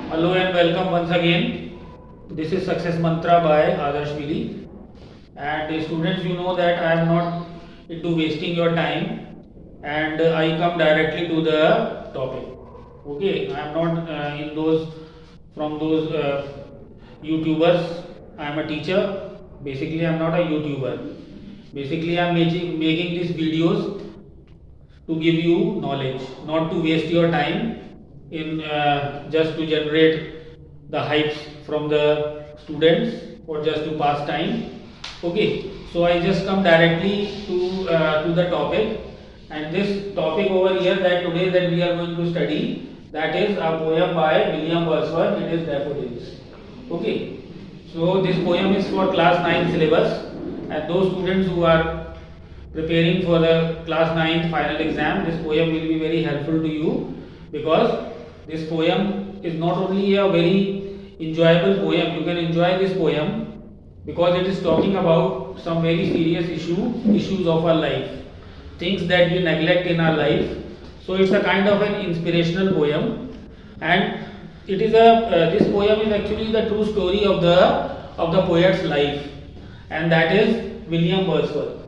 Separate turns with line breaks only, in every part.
Hello and welcome once again. This is Success Mantra by Adarsh Willy. And students, you know that I am not into wasting your time, and I come directly to the topic. Okay, I am not in those from those YouTubers. I am a teacher. Basically, I am not a YouTuber. Basically, I am making these videos to give you knowledge, not to waste your time in just to generate the hypes from the students or just to pass time. Okay, so I just come directly to the topic, and this topic over here that today that we are going to study, that is a poem by William Wordsworth. It is Daffodils. Okay, so this poem is for class 9 syllabus, and those students who are preparing for the class 9 final exam, this poem will be very helpful to you, because this poem is not only a very enjoyable poem, you can enjoy this poem because it is talking about some very serious issues of our life, things that we neglect in our life. So it's a kind of an inspirational poem, and it is this poem is actually the true story of the poet's life, and that is William Wordsworth.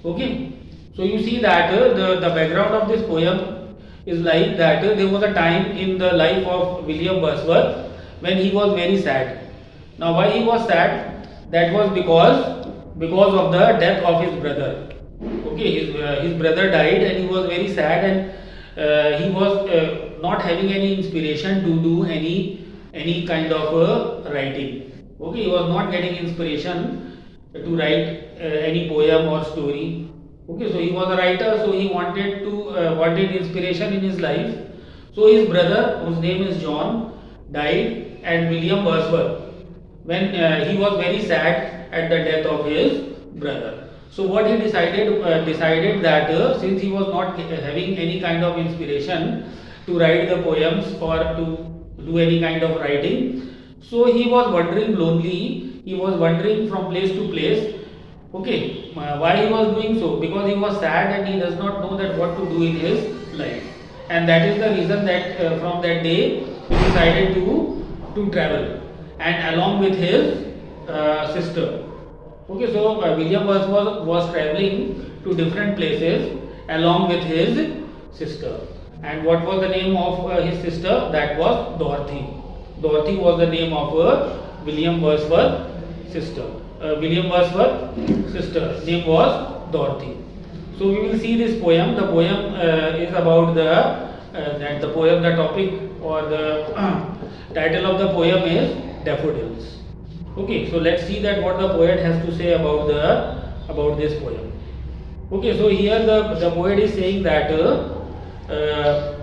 Okay, so you see that the background of this poem is like that there was a time in the life of William Wordsworth when he was very sad. Now, why he was sad? That was because of the death of his brother. Okay, his brother died, and he was very sad, and he was not having any inspiration to do any kind of writing. Okay, he was not getting inspiration to write any poem or story. Okay, so he was a writer, so he wanted inspiration in his life. So his brother, whose name is John, died, and William Wordsworth, when he was very sad at the death of his brother. So what he decided that since he was not having any kind of inspiration to write the poems or to do any kind of writing, so he was wandering lonely. He was wandering from place to place. Okay, why he was doing so? Because he was sad and he does not know that what to do in his life, and that is the reason that from that day he decided to travel, and along with his sister. Okay, so William was traveling to different places along with his sister. And what was the name of his sister? That was Dorothy. Dorothy was the name of William Wordsworth's sister. William Wordsworth's sister name was Dorothy. So we will see this poem. The poem is about the topic or the title of the poem is Daffodils. Okay, so let's see that what the poet has to say about this poem. Okay, so here the poet is saying that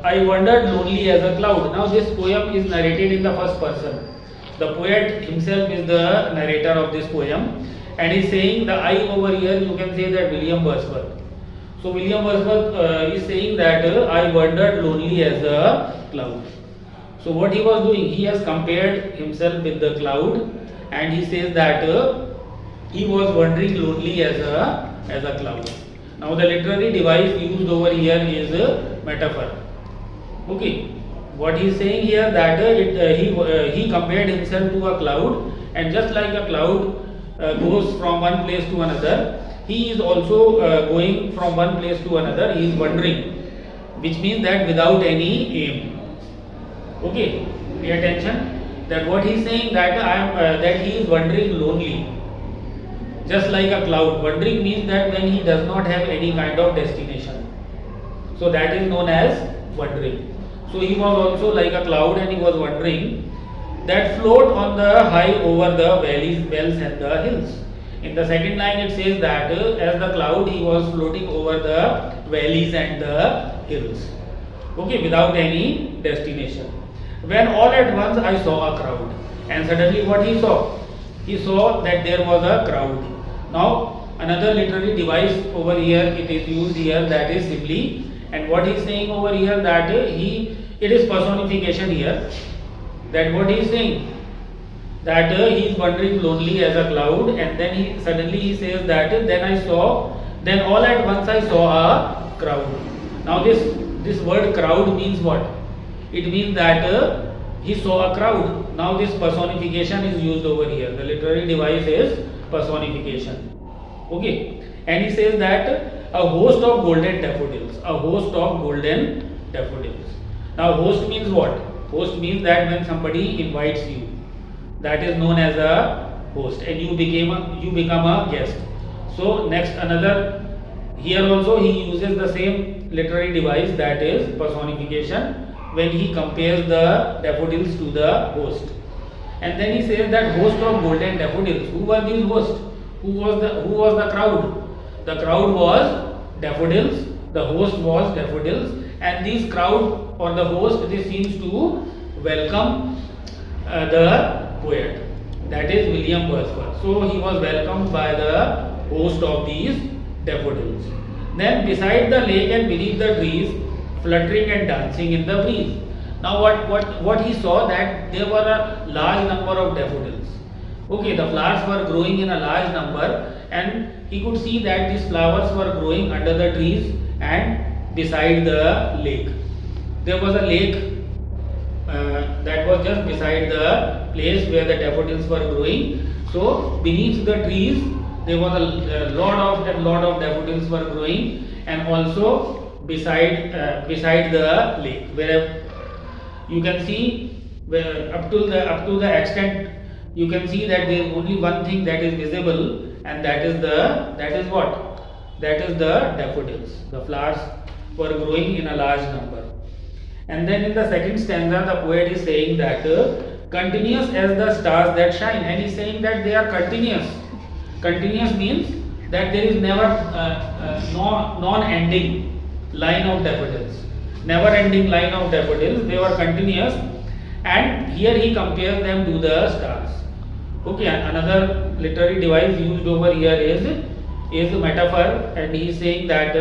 I wandered lonely as a cloud. Now this poem is narrated in the first person. The poet himself is the narrator of this poem, and he's saying the I over here, you can say that William Wordsworth. So William Wordsworth is saying that I wandered lonely as a cloud. So what he was doing, he has compared himself with the cloud, and he says that he was wandering lonely as a cloud. Now the literary device used over here is a metaphor. Okay, what he is saying here that he compared himself to a cloud, and just like a cloud goes from one place to another, he is also going from one place to another. He is wandering, which means that without any aim. Okay, pay attention. That what he is saying that that he is wandering lonely, just like a cloud. Wandering means that when he does not have any kind of destination. So that is known as wandering. So he was also like a cloud, and he was wandering that float on the high over the valleys, wells, and the hills. In the second line it says that as the cloud he was floating over the valleys and the hills. Okay, without any destination. When all at once I saw a crowd, and suddenly what he saw? He saw that there was a crowd. Now another literary device over here, it is used here, that is simile. And what he is saying over here that it is personification here. That what he is saying that he is wandering lonely as a cloud, and then suddenly he says that then all at once I saw a crowd. Now this word crowd means what? It means that he saw a crowd. Now this personification is used over here. The literary device is personification. Okay, and he says that a host of golden daffodils. A host of golden daffodils. Now host means what? Host means that when somebody invites you, that is known as a host, and you become a guest. So next another, here also he uses the same literary device, that is personification, when he compares the daffodils to the host. And then he says that host of golden daffodils. Who were these hosts? Who was the crowd? The crowd was daffodils. The host was daffodils, and these crowd or the host, this seems to welcome the poet, that is William Wordsworth. So he was welcomed by the host of these daffodils. Then beside the lake and beneath the trees, fluttering and dancing in the breeze. Now what he saw, that there were a large number of daffodils. Okay, the flowers were growing in a large number, and he could see that these flowers were growing under the trees and beside the lake. There was a lake that was just beside the place where the daffodils were growing. So beneath the trees there was a lot of daffodils were growing, and also beside the lake, where you can see up to the extent you can see that there is only one thing that is visible, and that is the daffodils. The flowers were growing in a large number. And then in the second stanza, the poet is saying that continuous as the stars that shine, and he is saying that they are continuous. Continuous means that there is never non-ending line of daffodils, never-ending line of daffodils. They were continuous, and here he compares them to the stars. Okay, another literary device used over here is a metaphor, and he is saying that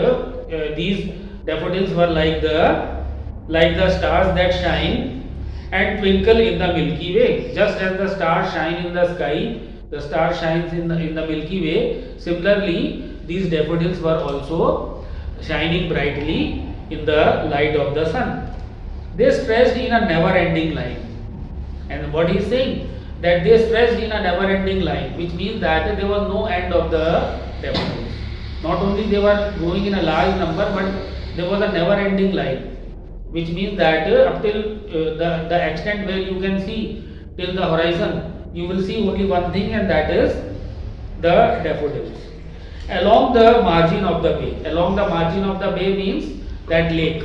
these daffodils were like the stars that shine and twinkle in the Milky Way. Just as the stars shine in the sky, the star shines in the Milky Way. Similarly, these daffodils were also shining brightly in the light of the sun. They stretched in a never-ending line. And what he is saying, that they stretched in a never-ending line, which means that there was no end of the daffodils. Not only they were growing in a large number, but there was a never-ending line, which means that up till the extent where you can see till the horizon, you will see only one thing, and that is the daffodils. Along the margin of the bay. Along the margin of the bay means that lake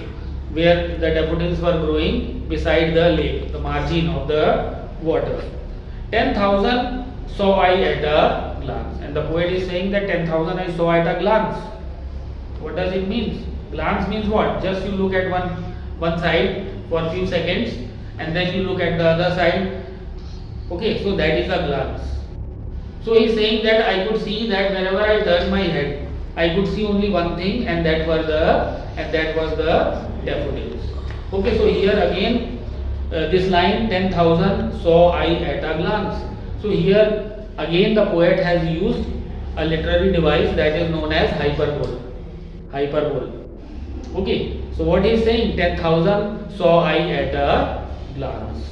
where the daffodils were growing, beside the lake, the margin of the water. 10,000 saw I at a glance. And the poet is saying that 10,000 I saw at a glance. What does it mean? Glance means what? Just you look at one side for a few seconds, and then you look at the other side. Okay, so that is a glance. So he is saying that I could see that whenever I turned my head, I could see only one thing, and that was the daffodils. Okay, so here again this line 10,000 saw I at a glance. So here again the poet has used a literary device that is known as hyperbole. Okay, so what he is saying, 10,000 saw I at a glance,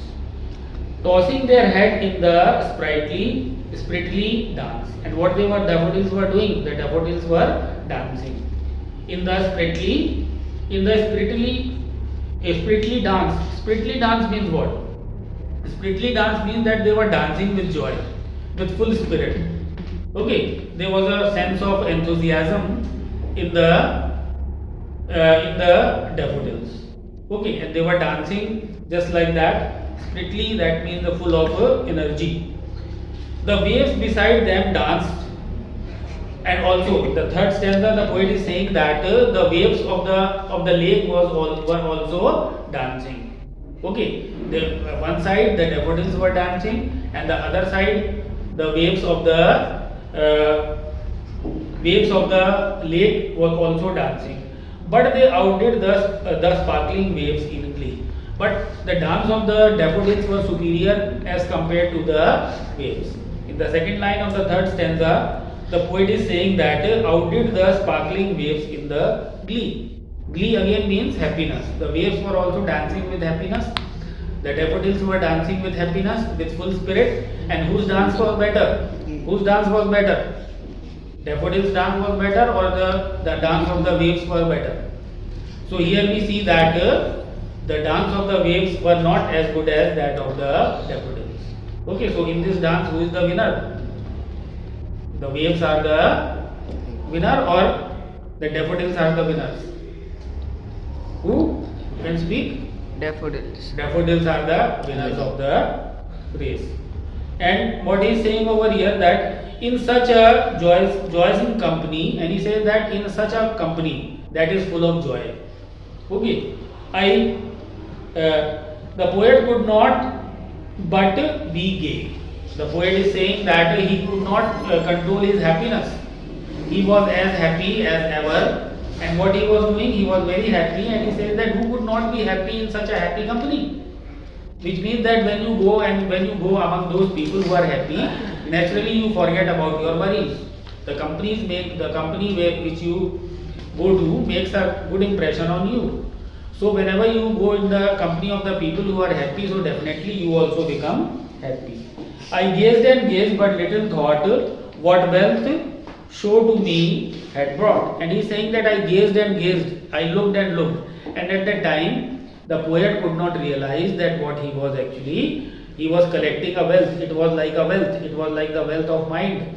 tossing their head in the sprightly dance. And what daffodils were doing? The daffodils were dancing in the sprightly dance. Sprightly dance means what? Sprightly dance means that they were dancing with joy, with full spirit. Okay, there was a sense of enthusiasm in the daffodils. Okay, and they were dancing just like that. Sprightly, that means the full of energy. The waves beside them danced, and also in the third stanza the poet is saying that the waves of the lake were also dancing. Okay, one side the daffodils were dancing, and the other side the waves of the lake were also dancing. But they outdid the sparkling waves in glee. But the dance of the daffodils was superior as compared to the waves. In the second line of the third stanza, the poet is saying that outdid the sparkling waves in the glee. Glee again means happiness. The waves were also dancing with happiness. The daffodils were dancing with happiness, with full spirit, and whose dance was better? Whose dance was better? Daffodils dance was better, or the dance of the waves were better? So here we see that the dance of the waves were not as good as that of the daffodils. Okay, so in this dance, who is the winner? The waves are the winner, or the daffodils are the winners? Who can speak?
Daffodils.
Daffodils are the winners of the race. And what he is saying over here, that in such a joyous company, and he says that in such a company that is full of joy. Okay, the poet could not but be gay. The poet is saying that he could not control his happiness. He was as happy as ever. And what he was doing, he was very happy, and he says that who could not be happy in such a happy company? Which means that when you go among those people who are happy, naturally you forget about your worries. The company which you go to makes a good impression on you. So whenever you go in the company of the people who are happy, so definitely you also become happy. I gazed and gazed, but little thought what wealth show to me had brought. And he is saying that I gazed and gazed, I looked and looked, and at that time the poet could not realize that what he was actually, he was collecting a wealth. It was like a wealth, it was like the wealth of mind.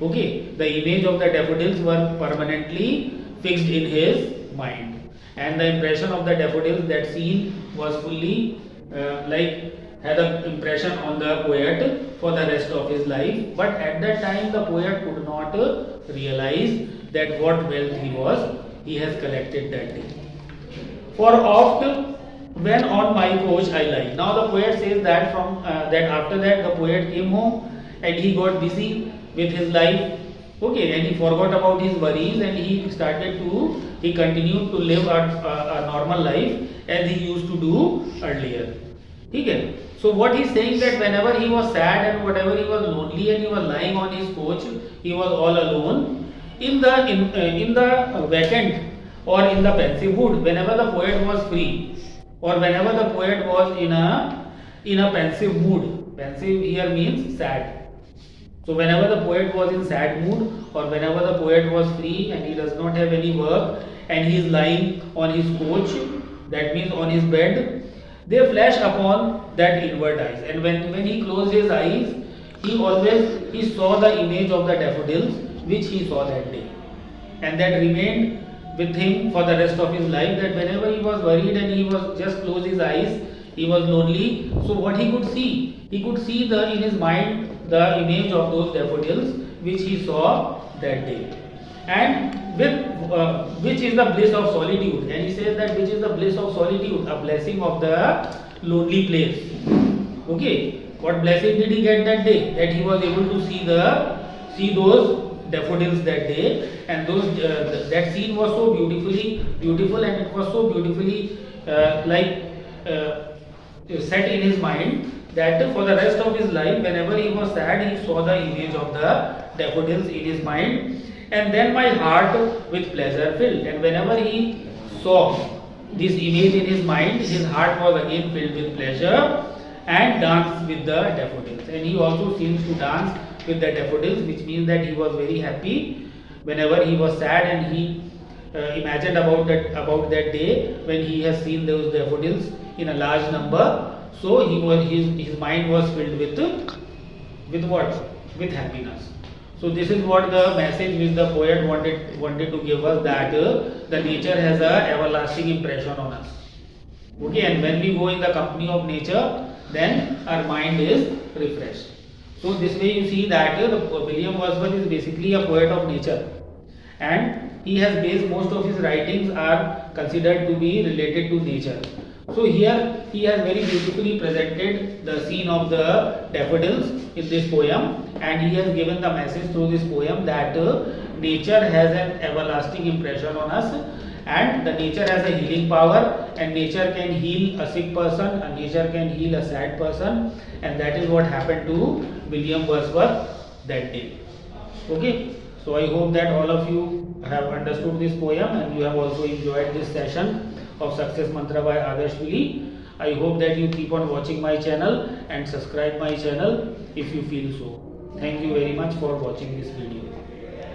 Okay, the image of the daffodils were permanently fixed in his mind, and the impression of the daffodils, that scene was fully had an impression on the poet for the rest of his life. But at that time the poet could not realize that what wealth he has collected that day. For oft when on my couch I lie. Now the poet says that after that the poet came home and he got busy with his life. Okay, and he forgot about his worries, and he continued to live a normal life as he used to do earlier. Okay. So what he is saying, that whenever he was sad and whatever he was lonely and he was lying on his couch, he was all alone in the vacant or in the pensive mood. Whenever the poet was free, or whenever the poet was in a pensive mood, pensive here means sad. So whenever the poet was in sad mood, or whenever the poet was free and he does not have any work and he is lying on his couch, that means on his bed, they flash upon that inward eyes. And when he closed his eyes, he saw the image of the daffodils which he saw that day, and that remained with him for the rest of his life. That whenever he was worried and he was just closed his eyes, he was lonely. So what he could see? He could see in his mind the image of those daffodils which he saw that day, and which is the bliss of solitude. And he says that which is the bliss of solitude, a blessing of the lonely place. Okay, what blessing did he get that day? That he was able to see those daffodils that day, and that scene was so beautiful, and it was so beautifully set in his mind, that for the rest of his life, whenever he was sad, he saw the image of the daffodils in his mind. And then my heart with pleasure filled. And whenever he saw this image in his mind, his heart was again filled with pleasure and danced with the daffodils. And he also seems to dance with the daffodils, which means that he was very happy whenever he was sad, and he imagined about that day when he has seen those daffodils in a large number. So his mind was filled with what? With happiness. So this is what the message which the poet wanted to give us, that the nature has a everlasting impression on us. Okay, and when we go in the company of nature, then our mind is refreshed. So this way you see that William Wordsworth is basically a poet of nature, and he has based most of his writings are considered to be related to nature. So here he has very beautifully presented the scene of the daffodils in this poem, and he has given the message through this poem that nature has an everlasting impression on us, and the nature has a healing power, and nature can heal a sick person, and nature can heal a sad person, and that is what happened to William Wordsworth that day. Okay, so I hope that all of you have understood this poem and you have also enjoyed this session of Success Mantra by Adarsh Willy. I hope that you keep on watching my channel and subscribe my channel if you feel so. Thank you very much for watching this video.